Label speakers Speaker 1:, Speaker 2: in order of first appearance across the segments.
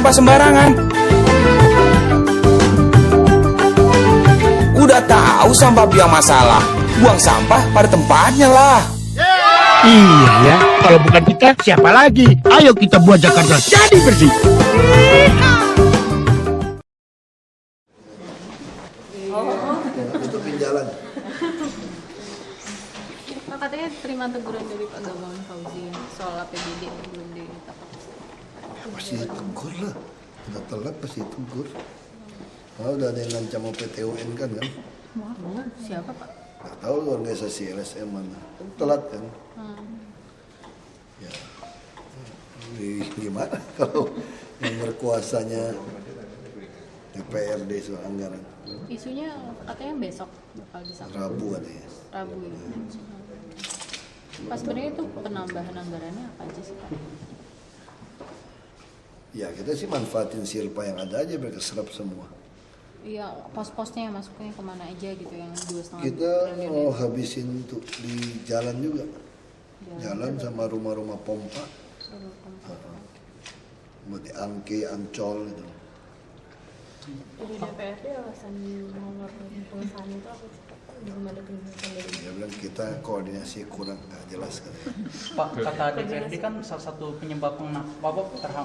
Speaker 1: sampah sembarangan. Udah tahu sampah biang masalah, buang sampah pada tempatnya lah.
Speaker 2: Iya ya, kalau bukan kita siapa lagi? Ayo kita buat Jakarta jadi bersih.
Speaker 3: Tutupin jalan.
Speaker 4: Pak, katanya terima teguran dari Pak Gamawan Fauzi soal APBD belum ditetapkan.
Speaker 3: Pasti ditegur lah. Udah telat pasti ditegur. Nah, udah ada yang ngancam mau PTUN kan?
Speaker 4: Wah, siapa Pak?
Speaker 3: Nggak tahu organisasi LSM mana. Kan telat kan? Ya. Gimana kalau yang berkuasanya DPRD soal anggaran?
Speaker 4: Isunya katanya besok bakal disahkan.
Speaker 3: Rabu katanya.
Speaker 4: Rabu ya. Pas sebenarnya itu penambahan anggarannya apa aja sih Pak?
Speaker 3: Ya kita sih manfaatin silpa yang ada aja biar keserap semua.
Speaker 4: Iya, pos-posnya masuknya kemana aja gitu yang 2,5
Speaker 3: Kita
Speaker 4: triliun
Speaker 3: mau
Speaker 4: itu.
Speaker 3: habisin untuk di jalan juga. Jalan sama rumah-rumah pompa. Buat di Angke, Ancol gitu.
Speaker 5: Di DPRD alasan nomor pengesahan itu apa sih? Belum ada penjelasan dari
Speaker 3: Dia bilang kita koordinasi kurang nggak jelas katanya.
Speaker 6: Pak, kata DPRD kan salah satu penyebab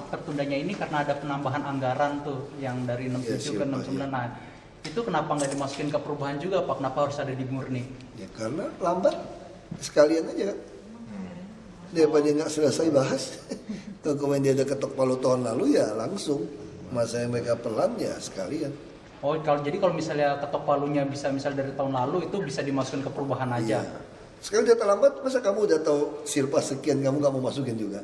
Speaker 6: tertundanya ini karena ada penambahan anggaran tuh yang dari 67 ke 69. Nah, itu kenapa nggak dimasukin ke perubahan juga Pak? Kenapa harus ada di murni?
Speaker 3: Ya karena lambat sekalian aja kan. Daripada nggak selesai bahas. Kalau kemudian dia ada ketok palu tahun lalu ya langsung. Masa yang mereka pelan ya sekalian.
Speaker 6: Oh, kalau misalnya ketok palunya bisa misal dari tahun lalu itu bisa dimasukin ke perubahan aja.
Speaker 3: Iya. Sekali dia terlambat, masa kamu udah tahu silpa sekian kamu nggak mau masukin juga?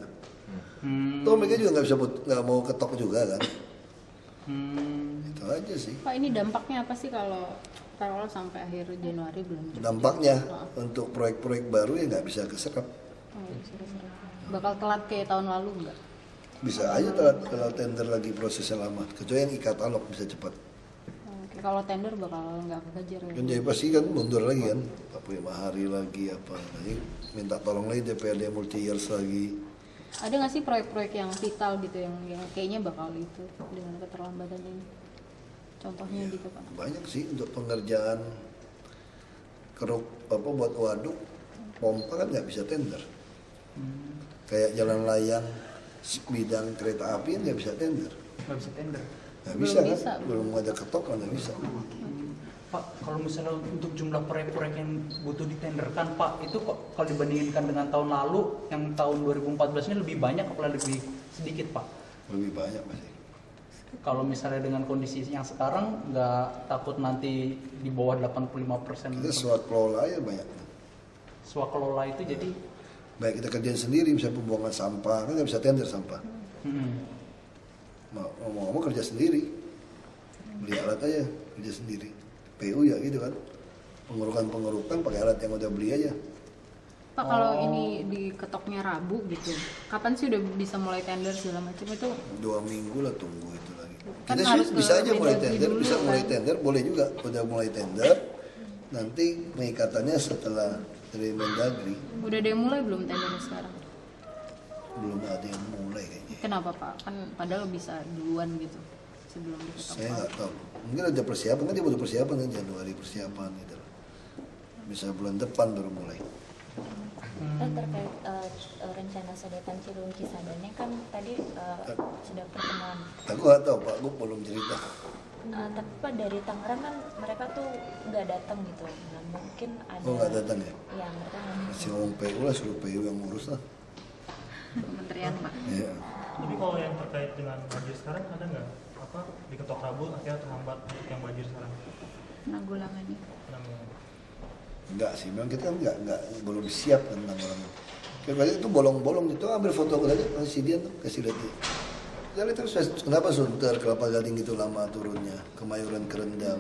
Speaker 3: Toh mereka juga nggak mau ketok juga kan? Itu aja sih.
Speaker 4: Pak, ini dampaknya apa sih kalau taruhlah sampai akhir Januari belum?
Speaker 3: Dampaknya untuk proyek-proyek baru ya nggak bisa keserap.
Speaker 4: Bakal telat kayak tahun lalu nggak?
Speaker 3: Bisa aja telat kalau tender lagi prosesnya lama. Kecuali yang e-katalog bisa cepat.
Speaker 4: Oke, kalau tender bakal nggak kekejar ya?
Speaker 3: Kan jadi pasti kan mundur lagi kan. 45 hari lagi apa. Nanti minta tolong lagi DPRD multi years lagi.
Speaker 4: Ada nggak sih proyek-proyek yang vital gitu yang kayaknya bakal itu dengan keterlambatan ini? Contohnya gitu Pak?
Speaker 3: Banyak sih untuk pengerjaan keruk apa buat waduk pompa kan nggak bisa tender. Kayak jalan layang bidang kereta api nggak bisa tender.
Speaker 6: Nggak bisa tender.
Speaker 3: Nggak
Speaker 4: Belum
Speaker 3: bisa
Speaker 4: bisa.
Speaker 3: kan? Belum ada ketok kan nggak bisa.
Speaker 6: Pak, kalau misalnya untuk jumlah proyek-proyek yang butuh ditenderkan, Pak, itu kok kalau dibandingkan dengan tahun lalu, yang tahun 2014 ini lebih banyak apa lebih sedikit, Pak?
Speaker 3: Lebih banyak masih.
Speaker 6: Kalau misalnya dengan kondisi yang sekarang, nggak takut nanti di bawah 85%?
Speaker 3: Kita swaklola ya banyak.
Speaker 6: Swakelola itu jadi?
Speaker 3: Baik kita kerjain sendiri, misalnya pembuangan sampah, kan nggak bisa tender sampah. Mau ngomong kerja sendiri, beli alat aja, kerja sendiri. PU ya gitu kan, pengerukan pakai alat yang udah beli aja.
Speaker 4: Pak, kalau ini diketoknya Rabu gitu, kapan sih udah bisa mulai tender segala macam itu?
Speaker 3: 2 minggu lah tunggu itu lagi.
Speaker 4: Kan
Speaker 3: Kita
Speaker 4: harus
Speaker 3: sih bisa
Speaker 4: ke
Speaker 3: aja mulai
Speaker 4: Mendagri
Speaker 3: tender,
Speaker 4: dulu,
Speaker 3: bisa
Speaker 4: kan?
Speaker 3: mulai tender, boleh juga. Udah mulai tender, nanti pengikatannya setelah dari Mendagri.
Speaker 4: Udah ada yang mulai belum tendernya sekarang?
Speaker 3: Belum ada yang mulai kayaknya.
Speaker 4: Kenapa Pak? Kan padahal bisa duluan gitu sebelum diketok.
Speaker 3: Saya nggak tahu. Mungkin ada persiapan, kan dia butuh persiapan kan Januari persiapan gitu. Bisa bulan depan baru mulai.
Speaker 5: Kan terkait rencana sodetan Ciliwung Cisadane kan tadi sudah pertemuan.
Speaker 3: Aku nggak tahu Pak, aku belum cerita.
Speaker 5: Tapi Pak dari Tangerang kan mereka tuh nggak datang gitu. Nah, mungkin ada.
Speaker 3: Oh nggak datang ya?
Speaker 5: Iya mereka nggak.
Speaker 3: Masih ngomong PU lah, suruh PU yang ngurus lah.
Speaker 4: Kementerian Pak.
Speaker 3: Iya.
Speaker 7: Tapi kalau yang terkait dengan banjir sekarang ada nggak apa diketok Rabu akhirnya terhambat untuk yang banjir sekarang?
Speaker 4: Penanggulangannya.
Speaker 3: Enggak sih, memang kita kan belum siap tentang orang itu. Kayak itu bolong-bolong itu, ambil foto aku tadi, kasih dia tuh, kasih lihat dia. Jadi terus kenapa Sunter, Kelapa Gading itu lama turunnya, Kemayoran kerendam.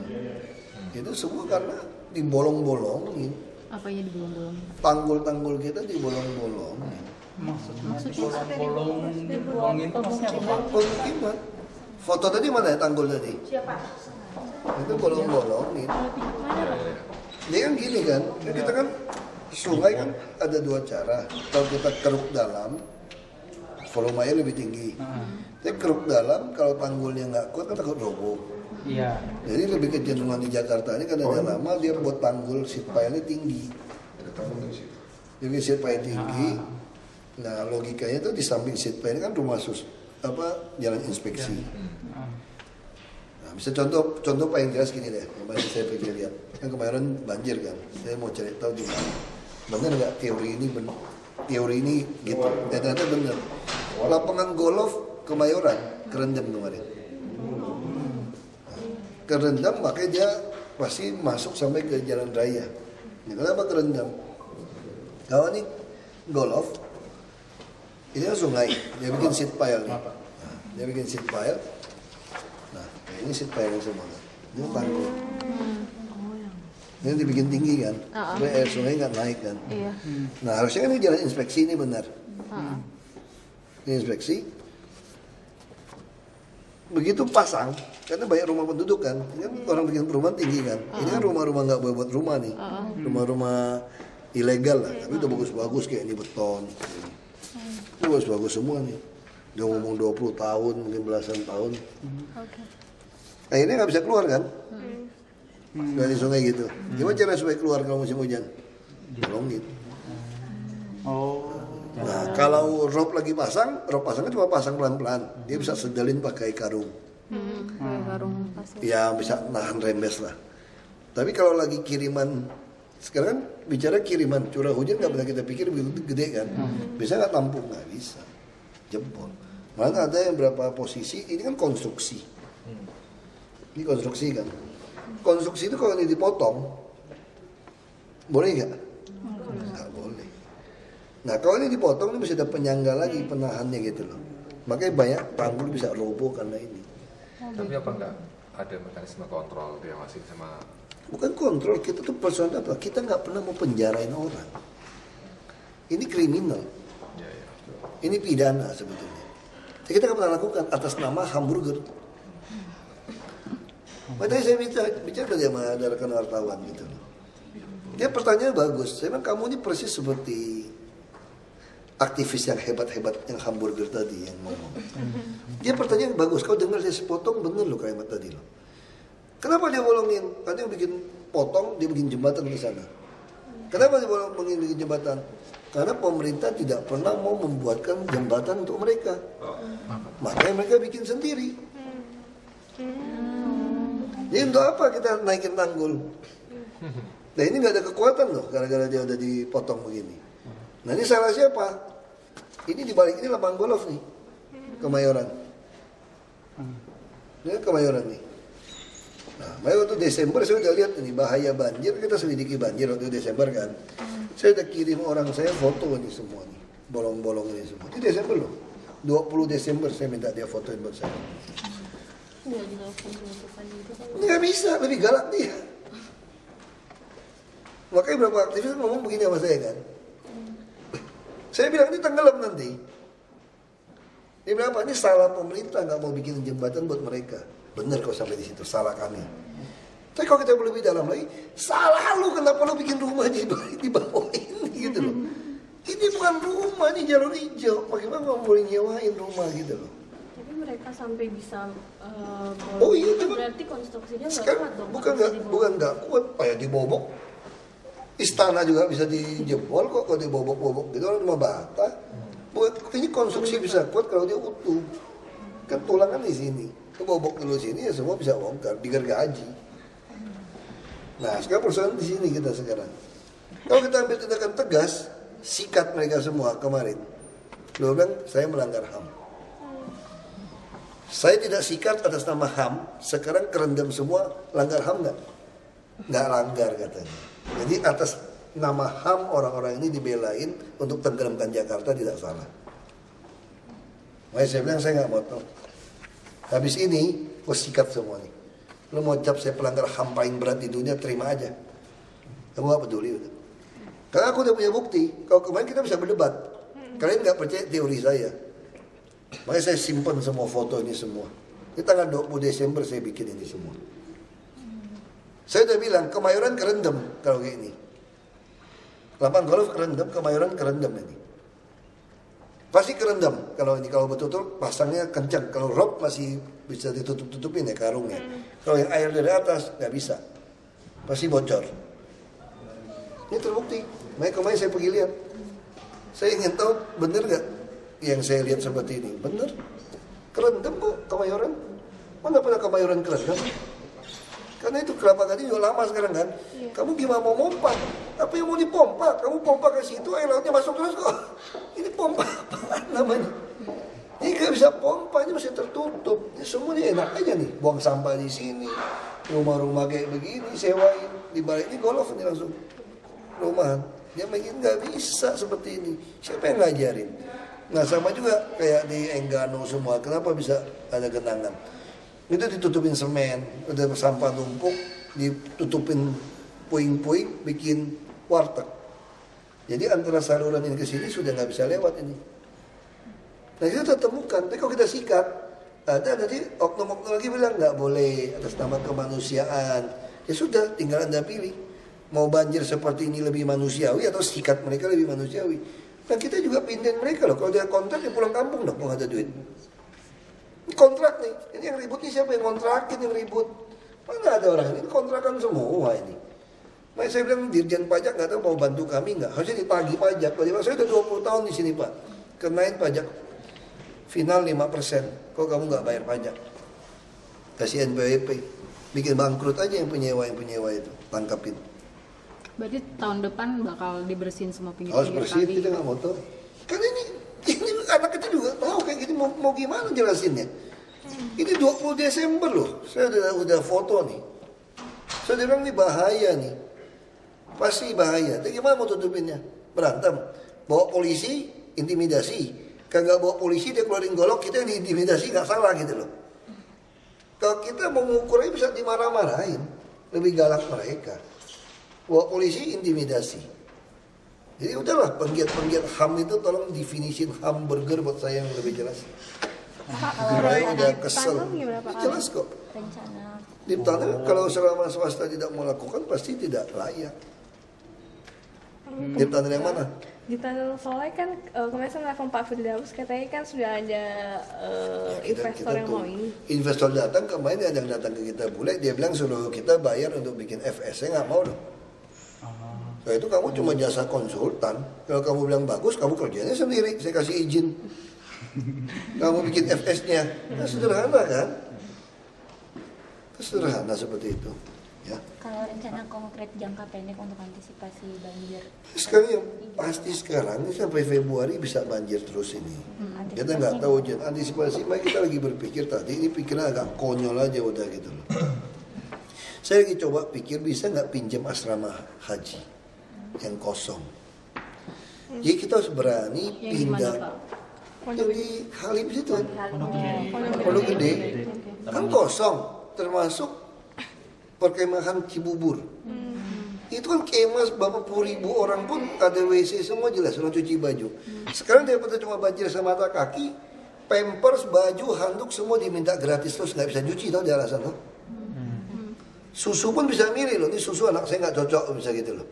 Speaker 3: Itu semua karena dibolong-bolongin.
Speaker 4: Apanya dibolong-bolongin?
Speaker 3: Tanggul-tanggul kita dibolong-bolongin.
Speaker 6: Maksudnya bolong itu maksudnya apa, Pak?
Speaker 3: Pemukiman. Foto tadi mana ya tanggul tadi?
Speaker 5: Siapa?
Speaker 3: Itu bolong-bolongin. Ini kan gini kan, kita kan sungai kan ada 2 cara. Kalau kita keruk dalam, volume air lebih tinggi. Tapi keruk dalam kalau tanggulnya nggak kuat kan takut roboh.
Speaker 6: Iya.
Speaker 3: Jadi lebih kecenderungan di Jakarta ini karena dia lama dia buat tanggul seat pile-nya tinggi. Jadi seat pile tinggi. Nah logikanya tuh di samping seat pile kan rumah jalan inspeksi. Nah, bisa contoh paling jelas gini deh. Kemarin saya pergi lihat kan kemarin banjir kan. Saya mau cari tahu di mana. Benar nggak teori ini gitu? Dan ternyata benar. Lapangan golf Kemayoran kerendam kemarin. Kerendam makanya dia pasti masuk sampai ke jalan raya. Ini kenapa kerendam? Kalau ini golf, ini kan sungai, dia bikin seat pile nih. Nah, dia bikin seat pile. Nah, ini seat pile semua. Ini tanggul. Ini dibikin tinggi kan, supaya air sungai nggak naik kan.
Speaker 4: Iya.
Speaker 3: Nah harusnya kan ini jalan inspeksi ini benar. Ini inspeksi. Begitu pasang, karena banyak rumah penduduk kan, ini kan orang bikin perumahan tinggi kan. Ini kan rumah-rumah nggak boleh buat rumah nih, rumah-rumah ilegal lah, tapi udah bagus-bagus kayak ini beton. Ini bagus-bagus semua nih. Udah ngomong 20 tahun, mungkin belasan tahun. Akhirnya nggak bisa keluar kan? Dari sungai gitu. Gimana cara supaya keluar kalau musim hujan? Bolongin. Nah, kalau rope lagi pasang, rope pasangnya cuma pasang pelan-pelan. Dia bisa sedelin pakai karung.
Speaker 4: Kayak karung pasir.
Speaker 3: Ya bisa nahan rembes lah. Tapi kalau lagi kiriman, sekarang kan bicara kiriman, curah hujan nggak pernah kita pikir begitu gede kan. Bisa nggak tampung? Nggak bisa. Jebol. Malah ada yang berapa posisi, ini kan konstruksi. Ini konstruksi kan. Konstruksi itu kalau ini dipotong, boleh nggak? Nggak boleh. Nah kalau ini dipotong, ini bisa ada penyangga lagi, penahannya gitu loh. Makanya banyak tanggul bisa roboh karena ini.
Speaker 8: Tapi apa enggak ada mekanisme kontrol yang masih sama?
Speaker 3: Bukan kontrol, kita tuh personal apa? Kita nggak pernah mau penjarain orang. Ini kriminal.
Speaker 8: Ya, ya.
Speaker 3: Ini pidana sebetulnya. Jadi kita nggak pernah lakukan atas nama hamburger. Makanya saya bicara tadi sama rekan wartawan gitu loh. Dia pertanyaan bagus. Saya bilang kamu ini persis seperti aktivis yang hebat-hebat yang hamburger tadi yang ngomong. Dia pertanyaan bagus. Kau dengar saya sepotong bener loh kalimat tadi loh. Kenapa dia bolongin? Karena dia bikin potong, dia bikin jembatan ke sana. Kenapa dia bikin jembatan? Karena pemerintah tidak pernah mau membuatkan jembatan untuk mereka. Makanya mereka bikin sendiri. Jadi untuk apa kita naikin tanggul? Nah ini nggak ada kekuatan loh, gara-gara dia udah dipotong begini. Nah ini salah siapa? Ini dibalik ini lapangan golf nih, Kemayoran. Ini Kemayoran nih. Nah, waktu Desember saya udah lihat ini bahaya banjir, kita selidiki banjir waktu Desember kan. Saya udah kirim orang saya foto ini semua nih, bolong-bolong ini semua. Ini Desember loh, 20 Desember saya minta dia fotoin buat saya. Ini nggak bisa, lebih galak dia. Makanya beberapa aktivis ngomong begini sama saya kan. Saya bilang ini tenggelam nanti. Dia bilang apa? Ini salah pemerintah nggak mau bikin jembatan buat mereka. Bener kau sampai di situ, salah kami. Tapi kalau kita lebih dalam lagi, salah lu kenapa lu bikin rumah di bawah ini gitu loh. Ini bukan rumah, ini jalur hijau. Bagaimana kamu boleh nyewain rumah gitu loh.
Speaker 5: Tapi mereka sampai bisa
Speaker 3: Oh iya,
Speaker 5: itu
Speaker 3: coba.
Speaker 5: berarti konstruksinya nggak
Speaker 3: Sekarang
Speaker 5: kuat dong.
Speaker 3: bukan nggak kuat, kayak dibobok. Istana juga bisa dijebol kok kalau dibobok-bobok gitu, orang rumah bata. Ini konstruksi bisa kuat kalau dia utuh. Kan tulang kan di sini. Bobok dulu sini ya semua bisa bongkar, digergaji. Nah sekarang persoalan di sini kita sekarang. Kalau kita ambil tindakan tegas, sikat mereka semua kemarin. Dia bilang saya melanggar HAM. Saya tidak sikat atas nama HAM, sekarang kerendam semua, langgar HAM nggak? Nggak langgar katanya. Jadi atas nama HAM orang-orang ini dibelain untuk tenggelamkan Jakarta tidak salah. Makanya saya bilang saya nggak mau tahu. Habis ini, gue sikat semua nih. Lo mau cap saya pelanggar HAM paling berat di dunia, terima aja. Kamu gak peduli udah. Karena aku udah punya bukti. Kalau kemarin kita bisa berdebat. Kalian gak percaya teori saya. Makanya saya simpan semua foto ini semua. Ini tanggal 20 Desember saya bikin ini semua. Saya udah bilang, Kemayoran kerendam kalau kayak ini. Lapangan golf kerendam, Kemayoran kerendam ini. Pasti kerendam. Kalau betul-betul pasangnya kencang. Kalau rob masih bisa ditutup-tutupin ya karungnya. Kalau yang air dari atas nggak bisa. Pasti bocor. Ini terbukti. Makanya kemarin saya pergi lihat. Saya ingin tahu bener nggak yang saya lihat seperti ini. Bener. Kerendam kok Kemayoran. Mana pernah Kemayoran kerendam? Karena itu Kelapa Gading juga lama sekarang kan. Kamu gimana mau pompa? Apa yang mau dipompa? Kamu pompa ke situ, air lautnya masuk terus kok. Ini pompa apa namanya? Ini gak bisa pompa, ini masih tertutup. Ini semua ini enak aja nih. Buang sampah di sini, rumah-rumah kayak begini, sewain. Di balik ini golf ini langsung rumahan. Dia bikin nggak bisa seperti ini. Siapa yang ngajarin? Nah sama juga kayak di Enggano semua. Kenapa bisa ada genangan? Itu ditutupin semen, udah sampah numpuk, ditutupin puing-puing, bikin warteg. Jadi antara saluran ini ke sini sudah nggak bisa lewat ini. Nah itu kita temukan, tapi kalau kita sikat, ada nanti oknum-oknum lagi bilang nggak boleh atas nama kemanusiaan. Ya sudah, tinggal Anda pilih. Mau banjir seperti ini lebih manusiawi atau sikat mereka lebih manusiawi. Nah kita juga pindahin mereka loh, kalau dia kontrak dia pulang kampung dong, kalau nggak ada duit. Kontrak nih, ini yang ribut nih siapa yang kontrakin yang ribut? Mana ada orang ini kontrakan semua ini. Makanya saya bilang Dirjen Pajak nggak tahu mau bantu kami nggak? Harusnya ditagih pajak. Kalau saya udah 20 tahun di sini Pak, kenain pajak final 5%. Kok kamu nggak bayar pajak? Kasih NPWP, bikin bangkrut aja yang penyewa itu, tangkapin.
Speaker 4: Berarti tahun depan bakal dibersihin semua pinggir
Speaker 3: Harus bersih, kita nggak mau tahu. Karena ini anak kita juga tahu kayak gini mau gimana jelasinnya. Ini 20 Desember loh, saya udah foto nih. Saya bilang ini bahaya nih, pasti bahaya. Tapi gimana mau tutupinnya? Berantem, bawa polisi, intimidasi. Kagak bawa polisi dia keluarin golok, kita yang diintimidasi nggak salah gitu loh. Kalau kita mau mengukurnya bisa dimarah-marahin, lebih galak mereka. Bawa polisi, intimidasi. Jadi udahlah, penggiat HAM itu tolong definisiin hamburger buat saya yang lebih jelas. Saya udah kesel. Jelas kok.
Speaker 5: Rencana
Speaker 3: Di tanah kalau selama swasta tidak mau lakukan pasti tidak layak. Di tanah yang mana?
Speaker 5: di Tanah Soleh kan kemarin saya nelfon Pak Firdaus katanya kan sudah ada investor yang mau ini.
Speaker 3: Investor datang kemarin ada yang datang ke kita bule, dia bilang suruh kita bayar untuk bikin FS, saya nggak mau dong. Nah itu kamu cuma jasa konsultan. Kalau kamu bilang bagus, kamu kerjanya sendiri. Saya kasih izin. Kamu bikin FS-nya. Nah, sederhana kan? Sederhana seperti itu. Ya.
Speaker 9: Kalau rencana konkret jangka pendek untuk antisipasi banjir?
Speaker 3: Sekarang yang pasti sekarang ini sampai Februari bisa banjir terus ini. Kita nggak tahu hujan. Antisipasi, makanya kita lagi berpikir tadi. Ini pikiran agak konyol aja udah gitu loh. Saya lagi coba pikir bisa nggak pinjam asrama haji yang kosong. Jadi kita harus berani pindah. Yang di Halim situ, Pondok Gede, kan kosong, termasuk perkemahan Cibubur. Itu kan kemah berapa puluh ribu orang pun ada WC semua jelas, orang cuci baju. Sekarang daripada cuma banjir sama mata kaki, pampers, baju, handuk semua diminta gratis terus nggak bisa cuci tau di alasan tuh. Susu pun bisa milih loh, ini susu anak saya nggak cocok bisa gitu loh.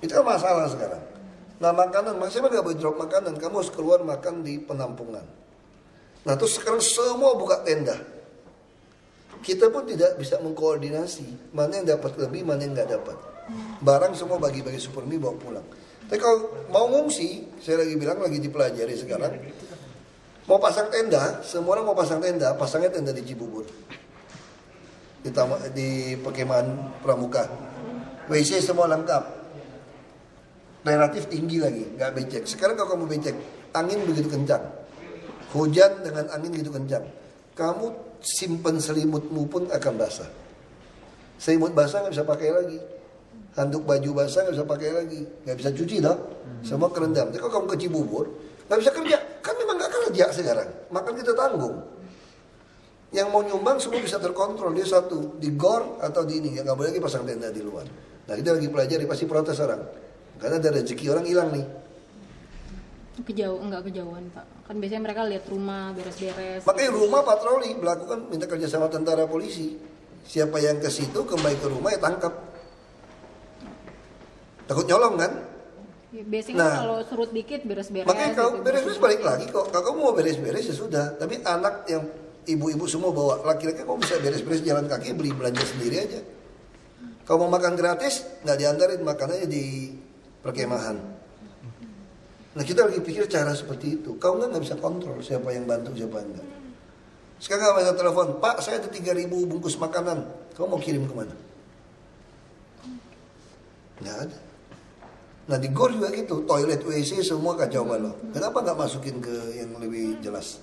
Speaker 3: Itu kan masalah sekarang. Nah makanan, maksudnya nggak boleh drop makanan, kamu harus keluar makan di penampungan. Nah terus sekarang semua buka tenda. Kita pun tidak bisa mengkoordinasi mana yang dapat lebih, mana yang nggak dapat. Barang semua bagi-bagi supermi bawa pulang. Tapi kalau mau ngungsi, saya lagi bilang lagi dipelajari sekarang. Mau pasang tenda, semua orang mau pasang tenda, pasangnya tenda di Cibubur. Di perkemahan Pramuka. WC semua lengkap. Relatif tinggi lagi, nggak becek. Sekarang kalau kamu becek, angin begitu kencang, hujan dengan angin begitu kencang, kamu simpen selimutmu pun akan basah. Selimut basah nggak bisa pakai lagi, handuk baju basah nggak bisa pakai lagi, nggak bisa cuci dong, semua kerendam. Jadi kalau kamu ke Cibubur, nggak bisa kerja, kan memang nggak kerja sekarang, makan kita tanggung. Yang mau nyumbang semua bisa terkontrol, dia satu di gor atau di ini, nggak boleh lagi pasang tenda di luar. Nah kita lagi pelajari, pasti protes orang. Karena ada rezeki orang hilang nih.
Speaker 4: Enggak kejauhan Pak. Kan biasanya mereka lihat rumah beres-beres.
Speaker 3: Makanya rumah patroli, melakukan minta kerjasama tentara polisi. Siapa yang ke situ kembali ke rumah ya tangkap. Takut nyolong kan?
Speaker 4: Ya, biasanya
Speaker 3: Nah,
Speaker 4: kalau surut dikit beres-beres.
Speaker 3: Makanya kalau
Speaker 4: gitu.
Speaker 3: beres-beres balik lagi kok. Kalau kamu mau beres-beres ya sudah. Tapi anak yang ibu-ibu semua bawa, laki-laki kok bisa beres-beres jalan kaki, beli belanja sendiri aja. Kalau mau makan gratis, nggak diantarin, makanannya di perkemahan. Nah kita lagi pikir cara seperti itu. Kau nggak bisa kontrol siapa yang bantu, siapa yang enggak. Sekarang nggak bisa telepon, Pak saya ada 3.000 bungkus makanan, kau mau kirim kemana? Nggak ada. Nah di GOR juga gitu, toilet WC semua kacau balau. Kenapa nggak masukin ke yang lebih jelas?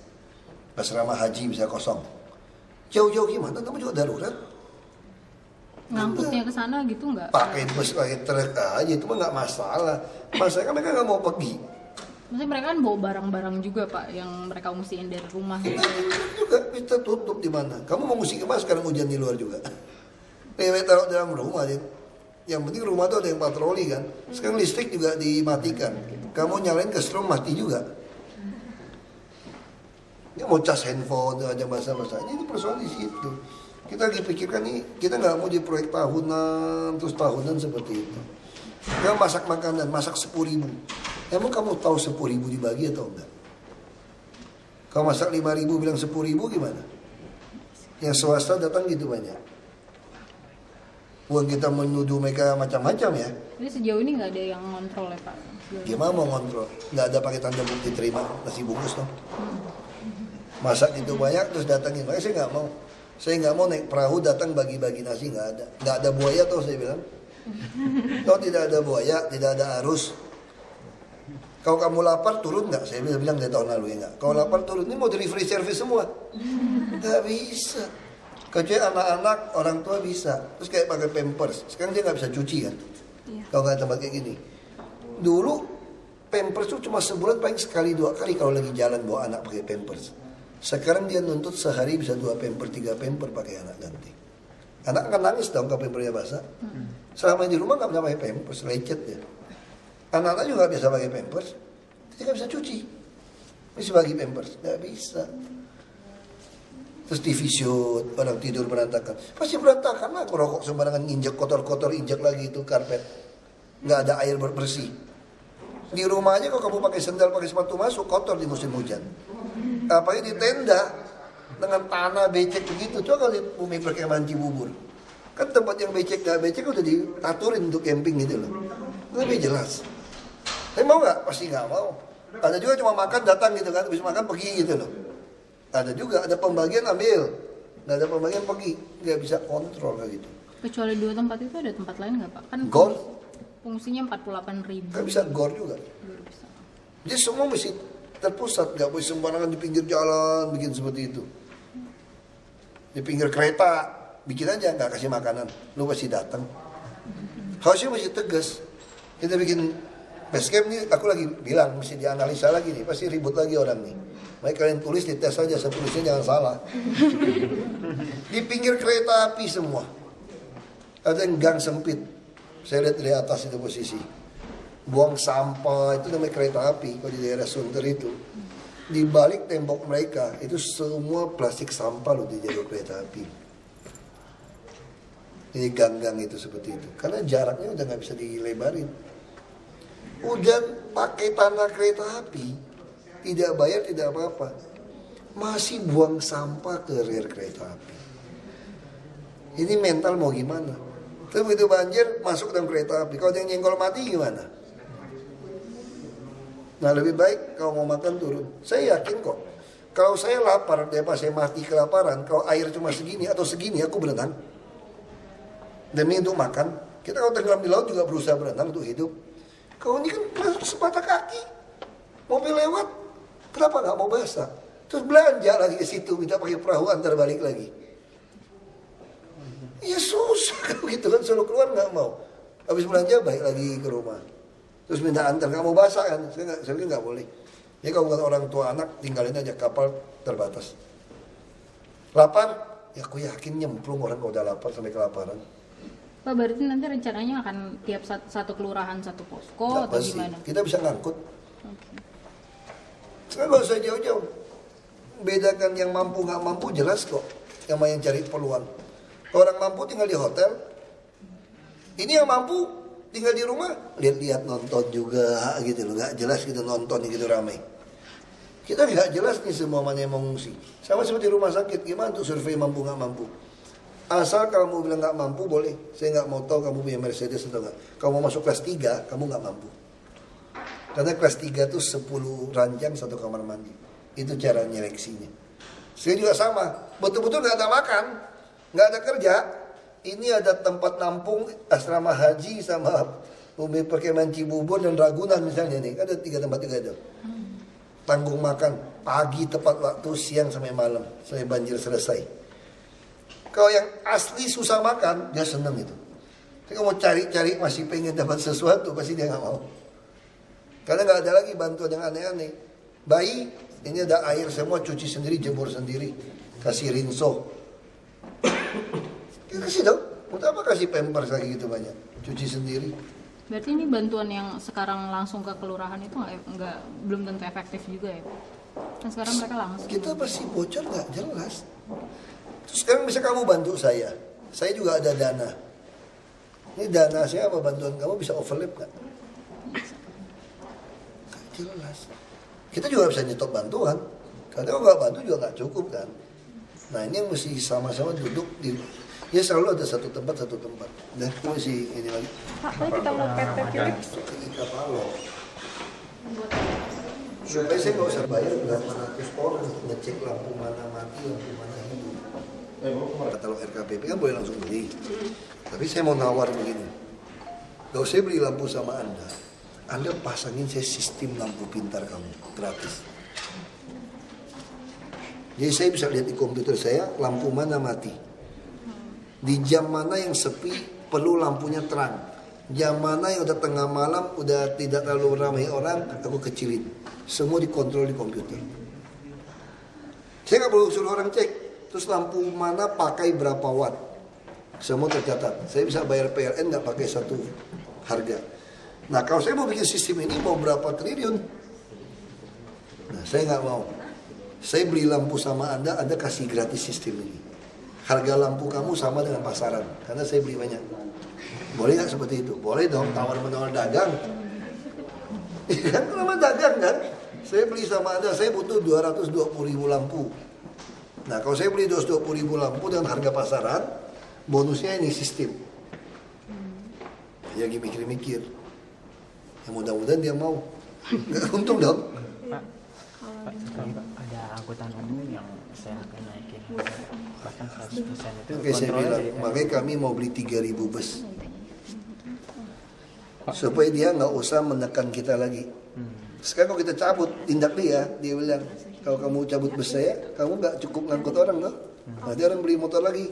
Speaker 3: Asrama haji bisa kosong. Jauh-jauh gimana? Kamu juga darurat.
Speaker 4: Ngangkutnya ke sana gitu nggak?
Speaker 3: Pakai bus, pakai truk aja itu mah nggak masalah. Masalahnya kan mereka nggak mau pergi.
Speaker 4: Maksudnya mereka kan bawa barang-barang juga Pak yang mereka mestinya dari rumah.
Speaker 3: Kita juga kita tutup di mana? Kamu mau musik kemana sekarang hujan di luar juga? Lewat taruh dalam rumah aja. Yang penting rumah tuh ada yang patroli kan. Sekarang listrik juga dimatikan. Kamu nyalain ke strom mati juga. Ya mau cas handphone aja masa-masa. Ini persoalan di situ. Kita lagi pikirkan nih, kita nggak mau di proyek tahunan, terus tahunan seperti itu. Kita masak makanan, masak 10.000. Emang kamu tahu 10.000 dibagi atau enggak? Kalau masak 5.000 bilang 10.000 gimana? Yang swasta datang gitu banyak. Uang kita menuduh mereka macam-macam ya.
Speaker 4: Jadi sejauh ini nggak ada yang kontrol ya Pak?
Speaker 3: Gimana mau ngontrol? Nggak ada pakai tanda bukti terima nasi bungkus dong. Masak itu banyak terus datangin. Makanya saya nggak mau. Saya nggak mau naik perahu datang bagi-bagi nasi, nggak ada. Nggak ada buaya tuh saya bilang. Kalau tidak ada buaya, tidak ada arus. Kalau kamu lapar turun nggak? Saya bilang dari tahun lalu ya nggak. Kalau lapar turun, ini mau delivery service semua. Nggak bisa. Kecuali anak-anak, orang tua bisa. Terus kayak pakai pampers. Sekarang dia nggak bisa cuci kan? Kalau nggak tempat kayak gini. Dulu pampers itu cuma sebulan paling sekali 2 kali kalau lagi jalan bawa anak pakai pampers. Sekarang dia nuntut sehari bisa 2 pampers, 3 pampers pakai anak ganti. Anak akan nangis dong kalau pampersnya basah. Selama di rumah nggak bisa pakai pampers, lecet ya. Anak-anak juga nggak bisa pakai pampers, dia nggak bisa cuci. Bisa bagi pampers, nggak bisa. Terus TV shoot, orang tidur berantakan. Pasti berantakan lah, rokok sembarangan injek kotor-kotor, injek lagi itu karpet. Nggak ada air bersih. Di rumah aja kalau kamu pakai sendal, pakai sepatu masuk, kotor di musim hujan. Apalagi di tenda dengan tanah becek begitu. Coba kalau di bumi perkemahan Cibubur, kan tempat yang becek nggak becek udah diaturin untuk camping gitu loh. Lebih jelas. Tapi mau nggak? Pasti nggak mau. Ada juga cuma makan datang gitu kan, habis makan pergi gitu loh. Ada juga ada pembagian ambil, nggak ada pembagian pergi, nggak bisa kontrol kayak gitu.
Speaker 4: Kecuali 2 tempat itu ada tempat lain nggak Pak? Kan
Speaker 3: GOR
Speaker 4: fungsinya 48.000.
Speaker 3: nggak bisa GOR juga.
Speaker 4: Baru bisa.
Speaker 3: Jadi semua mesti terpusat, nggak boleh sembarangan di pinggir jalan bikin seperti itu. Di pinggir kereta bikin aja, nggak kasih makanan, lu pasti datang. Harusnya mesti tegas. Kita bikin base camp nih, aku lagi bilang mesti dianalisa lagi nih, pasti ribut lagi orang nih. Makanya kalian tulis di tes saja, saya tulisnya jangan salah. Di pinggir kereta api semua, ada yang gang sempit. Saya lihat dari atas itu posisi. Buang sampah, itu namanya kereta api, kalau di daerah Sunter itu. Di balik tembok mereka, itu semua plastik sampah loh di jalur kereta api. Jadi gang-gang itu seperti itu. Karena jaraknya udah nggak bisa dilebarin. Udah pakai tanah kereta api, tidak bayar, tidak apa-apa. Masih buang sampah ke rel kereta api. Ini mental mau gimana? Terus begitu banjir, masuk dalam kereta api. Kalau yang nyenggol mati gimana? Nah lebih baik kalau mau makan turun. Saya yakin kok. Kalau saya lapar, daripada saya mati kelaparan, kalau air cuma segini atau segini, aku berenang. Demi untuk makan. Kita kalau tenggelam di laut juga berusaha berenang untuk hidup. Kalau ini kan sepatah kaki. Mobil lewat, kenapa nggak mau basah? Terus belanja lagi ke situ, minta pakai perahu antar balik lagi. Ya susah kalau gitu kan, selalu keluar nggak mau. Habis belanja balik lagi ke rumah. Terus minta antar, nggak mau basah kan? Saya nggak boleh. Jadi kalau bukan orang tua anak, tinggalin aja, kapal terbatas. Lapar, ya aku yakin nyemplung orang kalau udah lapar sampai kelaparan.
Speaker 4: Pak, berarti nanti rencananya akan tiap satu kelurahan satu posko
Speaker 3: Nggak
Speaker 4: atau
Speaker 3: pasti.
Speaker 4: gimana?
Speaker 3: Kita bisa ngangkut.
Speaker 4: Okay.
Speaker 3: Sekarang nggak usah jauh-jauh. Bedakan yang mampu nggak mampu jelas kok. Yang main cari peluang. Orang mampu tinggal di hotel. Ini yang mampu tinggal di rumah, lihat-lihat nonton juga gitu loh, nggak jelas gitu nonton gitu ramai. Kita nggak jelas nih semua mana yang mengungsi. Sama seperti rumah sakit, gimana tuh survei mampu nggak mampu? Asal kamu bilang nggak mampu boleh, saya nggak mau tahu kamu punya Mercedes atau nggak. Kamu mau masuk kelas 3, kamu nggak mampu. Karena kelas 3 tuh 10 ranjang 1 kamar mandi. Itu cara nyeleksinya. Saya juga sama, betul-betul nggak ada makan, nggak ada kerja. Ini ada tempat nampung asrama haji sama Umi Perkemahan Cibubur dan Ragunan misalnya nih. Ada 3 tempat juga ada. Tanggung makan pagi tepat waktu, siang sampai malam sampai banjir selesai. Kalau yang asli susah makan, dia senang itu. Tapi kalau mau cari-cari masih pengen dapat sesuatu, pasti dia nggak mau. Karena nggak ada lagi bantuan yang aneh-aneh. Bayi, ini ada air semua, cuci sendiri, jemur sendiri, kasih rinso. Ya kasih dong, untuk apa kasih pampers lagi gitu banyak, cuci sendiri.
Speaker 4: Berarti ini bantuan yang sekarang langsung ke kelurahan itu belum tentu efektif juga ya? Kan sekarang mereka langsung.
Speaker 3: Kita masih bocor nggak jelas. Terus sekarang bisa kamu bantu saya juga ada dana. Ini dana saya apa bantuan kamu bisa overlap nggak? Nggak jelas. Kita juga bisa nyetok bantuan. Karena kalau nggak bantu juga nggak cukup kan. Nah ini yang mesti sama-sama duduk di. Ya selalu ada satu tempat. Dan itu masih ini lagi.
Speaker 5: Pak, tadi kita mau PT Philips.
Speaker 3: Supaya saya nggak usah bayar 800 orang ngecek lampu mana mati, lampu mana hidup. Kalau RKPP kan boleh langsung beli. Tapi saya mau nawar begini. Kalau saya beli lampu sama Anda pasangin saya sistem lampu pintar kamu gratis. Jadi saya bisa lihat di komputer saya lampu mana mati. Di jam mana yang sepi perlu lampunya terang. Jam mana yang udah tengah malam udah tidak terlalu ramai orang, aku kecilin. Semua dikontrol di komputer. Saya nggak perlu suruh orang cek. Terus lampu mana pakai berapa watt. Semua tercatat. Saya bisa bayar PLN nggak pakai satu harga. Nah kalau saya mau bikin sistem ini mau berapa triliun. Nah saya nggak mau. Saya beli lampu sama Anda kasih gratis sistem ini. Harga lampu kamu sama dengan pasaran, karena saya beli banyak. Boleh nggak seperti itu? Boleh dong, tawar-menawar dagang. Kan nama dagang kan? Saya beli sama Anda, saya butuh 220.000 lampu. Nah kalau saya beli 220.000 lampu dengan harga pasaran, bonusnya ini sistem. Ya mikir-mikir. Ya mudah-mudahan dia mau. Nggak untung dong.
Speaker 10: Pak, ada angkutan umum yang saya akan naikin bahkan 100% itu.
Speaker 3: Oke, saya bilang, makanya kami mau beli 3.000 bus. Supaya dia nggak usah menekan kita lagi. Sekarang kalau kita cabut, tindak dia bilang, kalau kamu cabut bus saya, kamu nggak cukup ngangkut orang loh. Nanti orang beli motor lagi.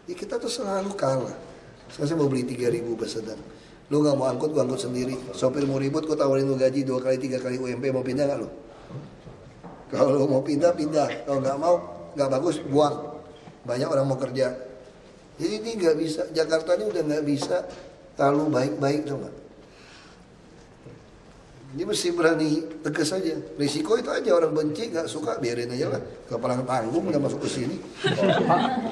Speaker 3: Ya, kita tuh selalu kalah. Sekarang saya mau beli 3.000 bus sedang. Lu nggak mau angkut, gua angkut sendiri. Sopir mau ribut, gua tawarin lu gaji 2 kali 3 kali UMP, mau pindah nggak lu? Kalau lu mau pindah, pindah. Kalau nggak mau, nggak bagus, buang. Banyak orang mau kerja. Jadi ini nggak bisa. Jakarta ini udah nggak bisa terlalu baik-baik, tuh nggak? Ini mesti berani tegas aja. Risiko itu aja, orang benci nggak suka biarin aja lah. Kepala tanggung udah masuk ke sini.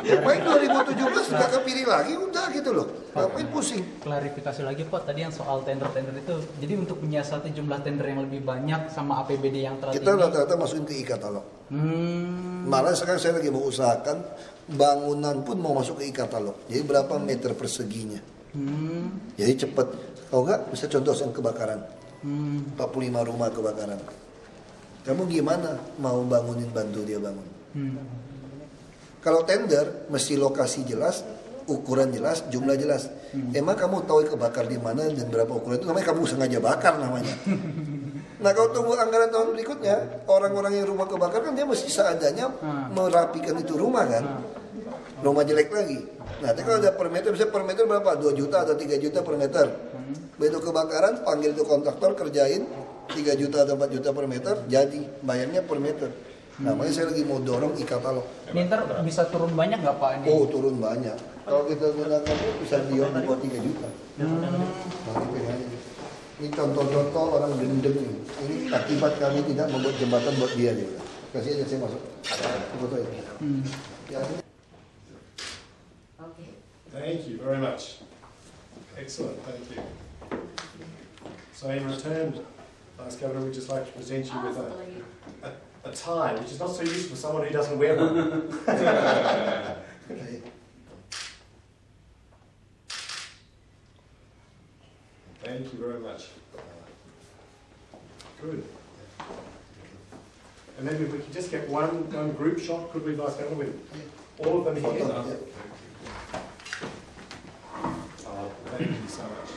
Speaker 3: Baik 2017 nggak kepilih lagi, udah gitu loh. Ngapain pusing?
Speaker 6: Klarifikasi lagi Pak, tadi yang soal tender-tender itu. Jadi untuk menyiasati jumlah tender yang lebih banyak sama APBD yang terlalu
Speaker 3: kita rata-rata masukin ke e-katalog. Malah sekarang saya lagi mau usahakan bangunan pun mau masuk ke e-katalog. Jadi berapa meter perseginya. Jadi cepet. Kalau nggak, bisa contoh yang kebakaran. 45 rumah kebakaran. Kamu gimana mau bangunin, bantu dia bangun? Kalau tender mesti lokasi jelas, ukuran jelas, jumlah jelas. Emang kamu tahu kebakar di mana dan berapa ukuran itu? Namanya kamu sengaja bakar namanya. Nah kalau tunggu anggaran tahun berikutnya, orang-orang yang rumah kebakar kan dia mesti seadanya merapikan itu rumah kan. Rumah jelek lagi. Nah tapi kalau ada per meter, bisa per meter berapa? 2 juta atau 3 juta per meter. Begitu kebakaran, panggil itu kontraktor, kerjain 3 juta atau 4 juta per meter, jadi bayarnya per meter. Nah makanya saya lagi mau dorong e-katalog.
Speaker 6: Ini ntar bisa turun banyak nggak Pak? Ini?
Speaker 3: Oh turun banyak. Kalau kita gunakan itu bisa di bawah 3 juta. Ini contoh-contoh orang gendeng ini. Ini akibat kami tidak membuat jembatan buat dia juga. Kasih aja saya masuk. Foto itu.
Speaker 11: Thank you very much. Excellent, thank you. So in return, Vice Governor, we'd just like to present you with a tie, which is not so useful for someone who doesn't wear one.
Speaker 3: Okay.
Speaker 11: Thank you very much. Good. And maybe if we could just get one group shot, could we, Vice Governor, with all of them here?
Speaker 3: Photo, yeah.
Speaker 11: Thank you so much.